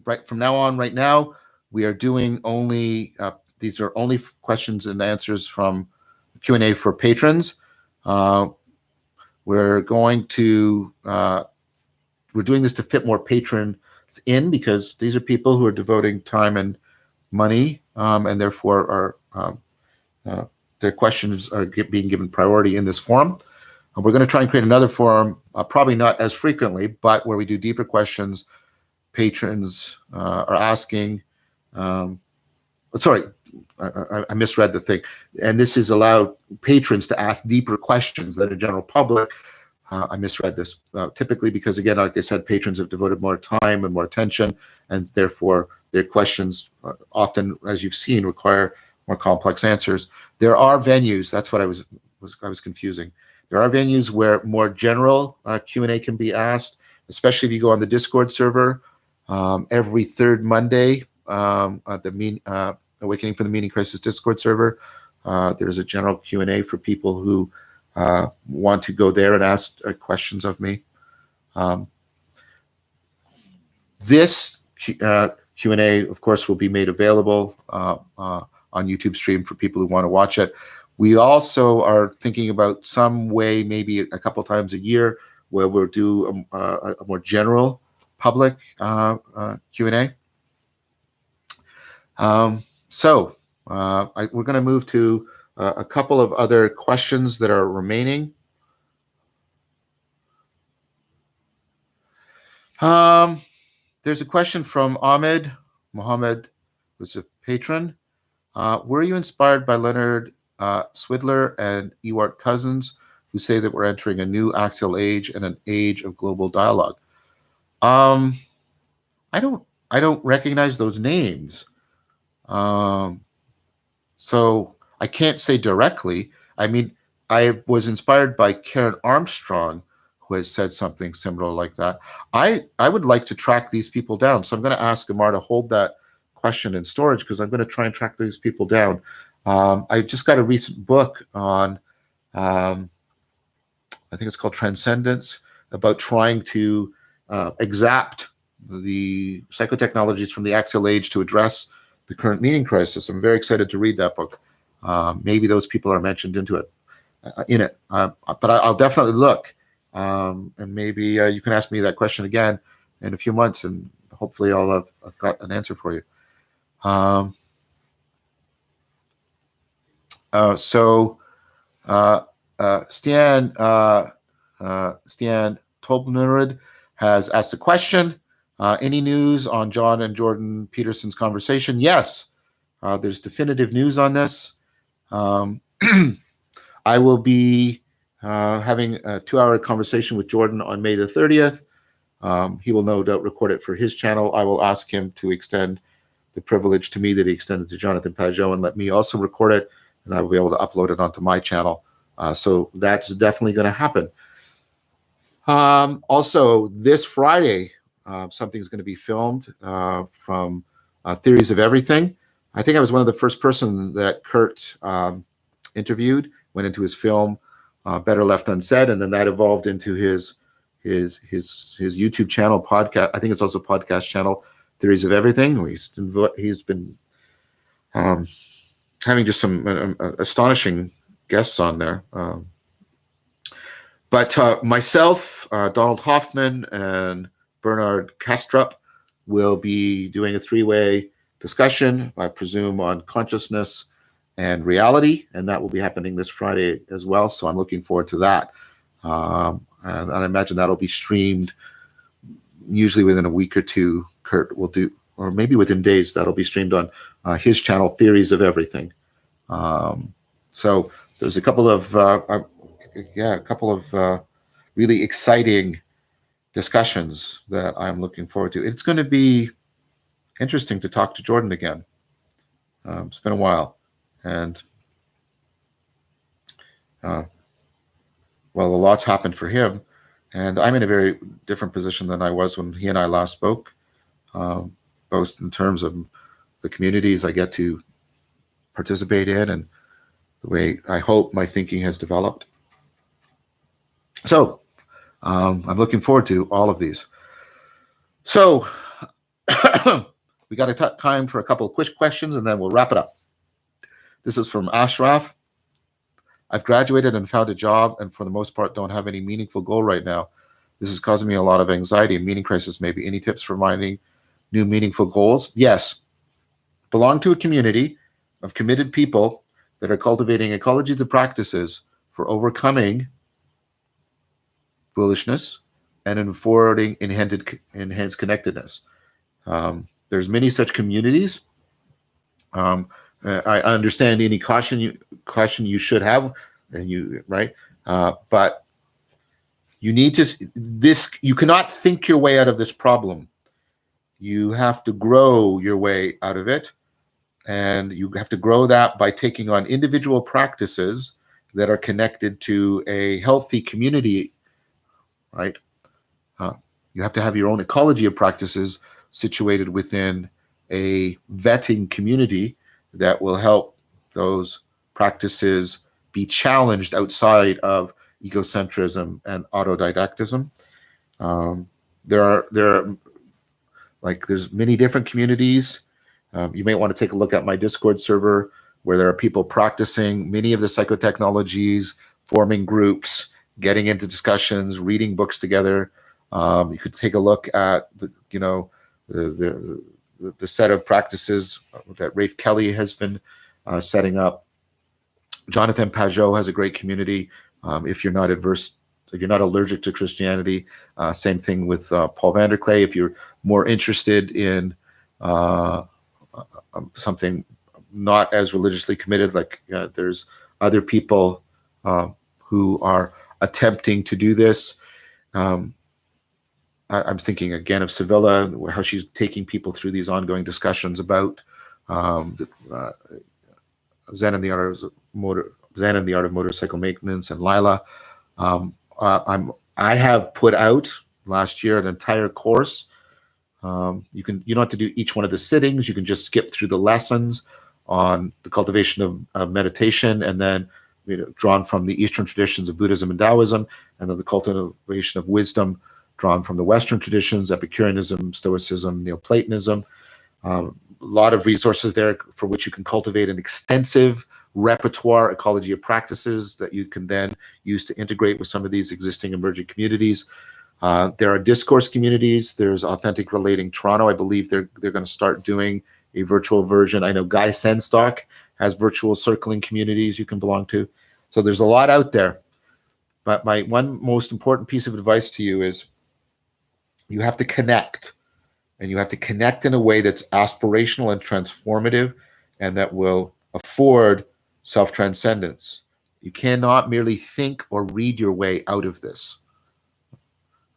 right from now on, right now, we are doing only, these are only questions and answers from Q&A for patrons. We're doing this to fit more patrons in, because these are people who are devoting time and money, and therefore their questions are being given priority in this forum. We're going to try and create another forum, probably not as frequently, but where we do deeper questions. Patrons are asking, sorry, I misread the thing. And this is allowed patrons to ask deeper questions than the general public. I misread this, typically because, again, like I said, patrons have devoted more time and more attention, and therefore their questions often, as you've seen, require more complex answers. There are venues, that's what I was confusing. There are venues where more general Q&A can be asked, especially if you go on the Discord server. Every third Monday at the Awakening for the Meaning Crisis Discord server, there's a general Q&A for people who want to go there and ask questions of me. This Q&A, of course, will be made available on YouTube stream for people who want to watch it. We also are thinking about some way, maybe a couple times a year, where we'll do a more general public Q&A. We're going to move to a couple of other questions that are remaining. There's a question from Ahmed Mohammed, who's a patron. Were you inspired by Leonard Swidler and Ewart Cousins, who say that we're entering a new axial age and an age of global dialogue? I don't recognize those names. So I can't say directly. I mean, I was inspired by Karen Armstrong, who has said something similar like that. I would like to track these people down. So I'm going to ask Amar to hold that question in storage, because I'm going to try and track these people down. I just got a recent book on, I think it's called Transcendence, about trying to exact the psychotechnologies from the axial age to address the current meaning crisis. I'm very excited to read that book. Maybe those people are mentioned in it, but I'll definitely look. And maybe you can ask me that question again in a few months, and hopefully I've got an answer for you. Stian Tolbnerud has asked a question. Any news on John and Jordan Peterson's conversation? Yes, there's definitive news on this. I will be having a 2-hour conversation with Jordan on May the 30th. He will no doubt record it for his channel. I will ask him to extend the privilege to me that he extended to Jonathan Pajot and let me also record it, and I will be able to upload it onto my channel. So that's definitely going to happen. Also, this Friday, something's going to be filmed from Theories of Everything. I think I was one of the first person that Kurt interviewed, went into his film Better Left Unsaid, and then that evolved into his YouTube channel, podcast. I think it's also podcast channel, Theories of Everything. He's been having just some astonishing guests on there. But myself, Donald Hoffman, and Bernard Kastrup will be doing a 3-way discussion, I presume, on consciousness and reality, and that will be happening this Friday as well. So I'm looking forward to that. And I imagine that'll be streamed usually within a week or two. Kurt will do, or maybe within days, that'll be streamed on his channel, Theories of Everything. So there's a couple of really exciting discussions that I'm looking forward to. It's going to be interesting to talk to Jordan again. It's been a while, and a lot's happened for him, and I'm in a very different position than I was when he and I last spoke, both in terms of the communities I get to participate in and the way I hope my thinking has developed. So I'm looking forward to all of these. So we got time for a couple of quick questions, and then we'll wrap it up. This is from Ashraf. I've graduated and found a job, and for the most part don't have any meaningful goal right now. This is causing me a lot of anxiety and meaning crisis. Maybe any tips for finding new meaningful goals? Yes. Belong to a community of committed people that are cultivating ecologies of practices for overcoming foolishness and in forwarding enhanced connectedness. There's many such communities. I understand any caution you should have, and but you need to you cannot think your way out of this problem. You have to grow your way out of it, and you have to grow that by taking on individual practices that are connected to a healthy community, right? You have to have your own ecology of practices situated within a vetting community that will help those practices be challenged outside of egocentrism and autodidactism. There's many different communities You may want to take a look at my Discord server where there are people practicing many of the psychotechnologies, forming groups, getting into discussions, reading books together. You could take a look at the set of practices that Rafe Kelly has been setting up. Jonathan Pajot has a great community. If you're not allergic to Christianity, same thing with Paul Vanderklay. If you're more interested in something not as religiously committed, like there's other people who are attempting to do this. I'm thinking again of Sevilla, how she's taking people through these ongoing discussions about Zen and the art of motorcycle maintenance, and Lila. I have put out last year an entire course. You don't have to do each one of the sittings. You can just skip through the lessons on the cultivation of meditation, and then drawn from the Eastern traditions of Buddhism and Taoism, and then the cultivation of wisdom drawn from the Western traditions, Epicureanism, Stoicism, Neoplatonism. A lot of resources there for which you can cultivate an extensive repertoire ecology of practices that you can then use to integrate with some of these existing emerging communities. There are discourse communities. There's Authentic Relating Toronto. I believe they're going to start doing a virtual version. I know Guy Senstock has virtual circling communities you can belong to. So there's a lot out there. But my one most important piece of advice to you is you have to connect. And you have to connect in a way that's aspirational and transformative, and that will afford self-transcendence. You cannot merely think or read your way out of this.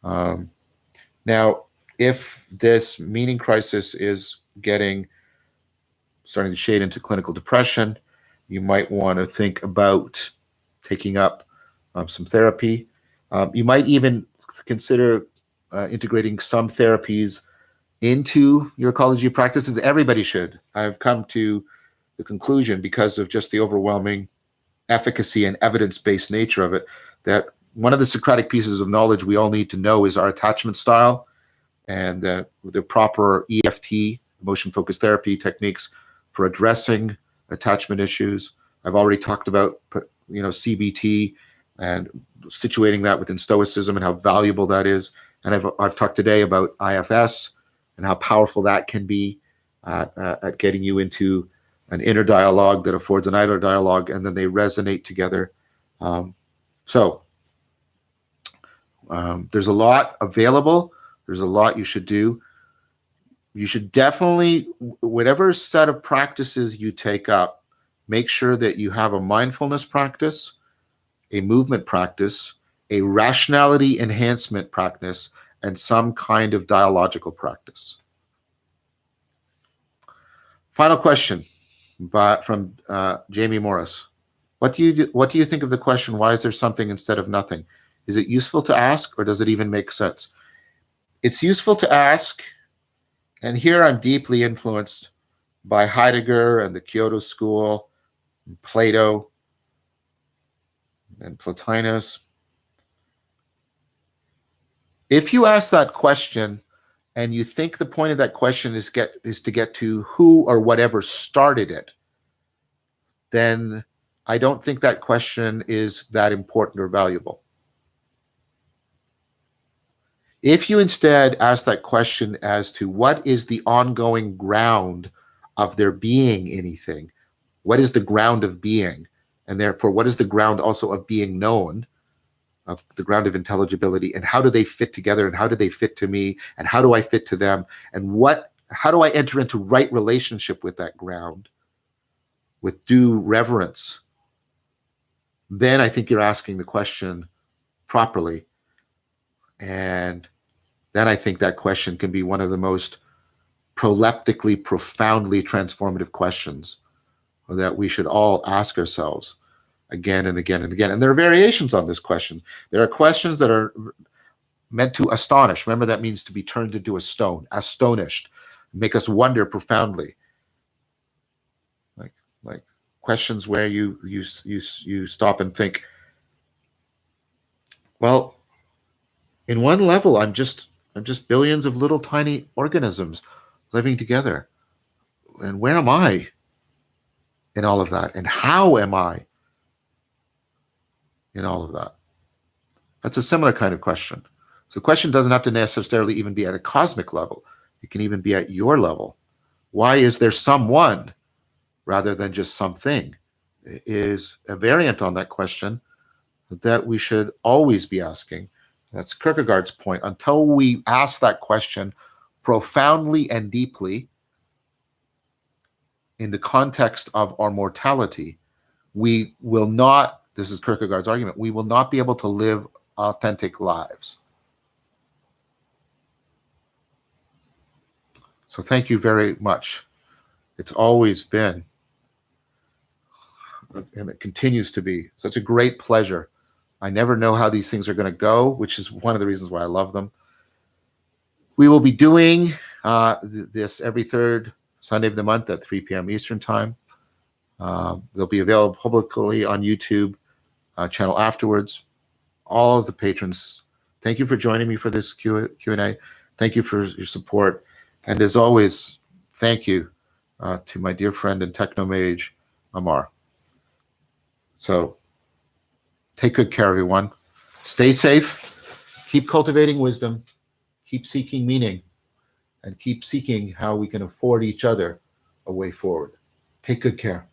Now, if this meaning crisis is starting to shade into clinical depression, you might want to think about taking up some therapy. You might even consider integrating some therapies into your ecology practices. Everybody should. I've come to the conclusion, because of just the overwhelming efficacy and evidence-based nature of it, that one of the Socratic pieces of knowledge we all need to know is our attachment style, and that the proper EFT, emotion-focused therapy techniques for addressing attachment issues. I've already talked about CBT and situating that within Stoicism and how valuable that is. And I've talked today about IFS and how powerful that can be at getting you into an inner dialogue that affords an outer dialogue, and then they resonate together. So there's a lot available. There's a lot you should do. You should definitely, whatever set of practices you take up, make sure that you have a mindfulness practice, a movement practice, a rationality enhancement practice, and some kind of dialogical practice. Final question from Jamie Morris. What do you think of the question, why is there something instead of nothing? Is it useful to ask, or does it even make sense? It's useful to ask, and here I'm deeply influenced by Heidegger and the Kyoto School, and Plato, and Plotinus. If you ask that question and you think the point of that question is to get to who or whatever started it, then I don't think that question is that important or valuable. If you instead ask that question as to what is the ongoing ground of there being anything, what is the ground of being, and therefore what is the ground also of being known, of the ground of intelligibility, and how do they fit together, and how do they fit to me, and how do I fit to them, and how do I enter into right relationship with that ground with due reverence, then I think you're asking the question properly. And then I think that question can be one of the most proleptically, profoundly transformative questions that we should all ask ourselves again and again and again. And there are variations on this question. There are questions that are meant to astonish. Remember, that means to be turned into a stone, astonished, make us wonder profoundly. Like questions where you stop and think, well, in one level, I'm just billions of little tiny organisms living together. where am I in all of that? And how am I in all of that? That's a similar kind of question. So the question doesn't have to necessarily even be at a cosmic level. It can even be at your level. Why is there someone rather than just something? Is a variant on that question that we should always be asking. That's Kierkegaard's point. Until we ask that question profoundly and deeply in the context of our mortality, we will not, this is Kierkegaard's argument, we will not be able to live authentic lives. So thank you very much. It's always been, and it continues to be, such a great pleasure. I never know how these things are going to go, which is one of the reasons why I love them. We will be doing this every third Sunday of the month at 3 p.m. Eastern Time. They'll be available publicly on YouTube channel afterwards. All of the patrons, thank you for joining me for this Q&A. Thank you for your support. And as always, thank you to my dear friend and technomage, Amar. So take good care, everyone. Stay safe. Keep cultivating wisdom. Keep seeking meaning. And keep seeking how we can afford each other a way forward. Take good care.